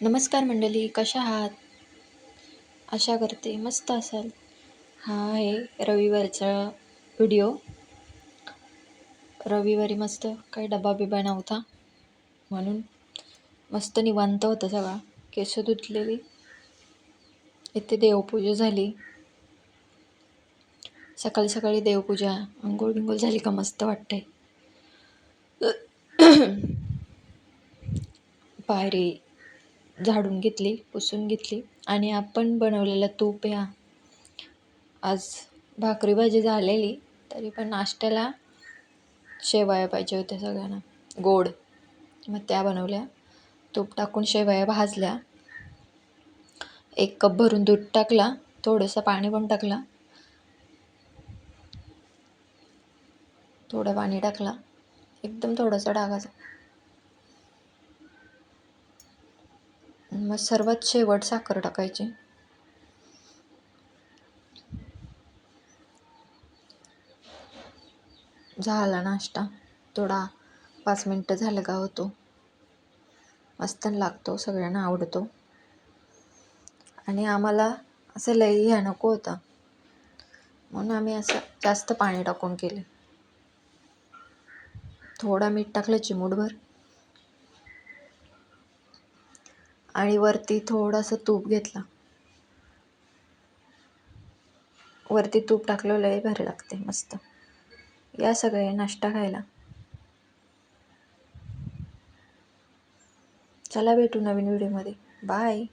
नमस्कार मंडळी, कशा आहात? आशा करते मस्त असाल. हा आहे रविवारचा व्हिडिओ. रविवारी मस्त काही डबा बिबा नव्हता म्हणून मस्त निवांत होतं सगळा. केस धुतलेली, इथे देवपूजा झाली. सकाळी सकाळी देवपूजा, अंघोळ बिंघोळ झाली का मस्त वाटते. पायरी झाडून घेतली, पुसून घेतली आणि आपण बनवलेलं तूप ह्या आज भाकरी भाजी झालेली, तरी पण नाश्त्याला शेवया पाहिजे होत्या सगळ्यांना गोड. मग त्या बनवल्या, तूप टाकून शेवया भाजल्या. 1 कप भरून दूध टाकला, थोडंसं पाणी पण टाकला, थोडं पाणी टाकला, एकदम थोडंसं टाकायचं. मग सर्वात शेवट साखर टाकायची. झाला नाश्ता. थोडा 5 मिनटं झालं का होतो. मस्त लागतो, सगळ्यांना आवडतो. आणि आम्हाला असं लई ह्या नको होता म्हणून आम्ही असं जास्त पाणी टाकून केले. थोडा मीठ टाकलं चिमूटभर आणि वरती थोडंसं तूप घेतलं. वरती तूप टाकलं, लई भारी लागते मस्त. या सगळे नाश्ता खायला. चला भेटू नवीन व्हिडिओमध्ये. बाय.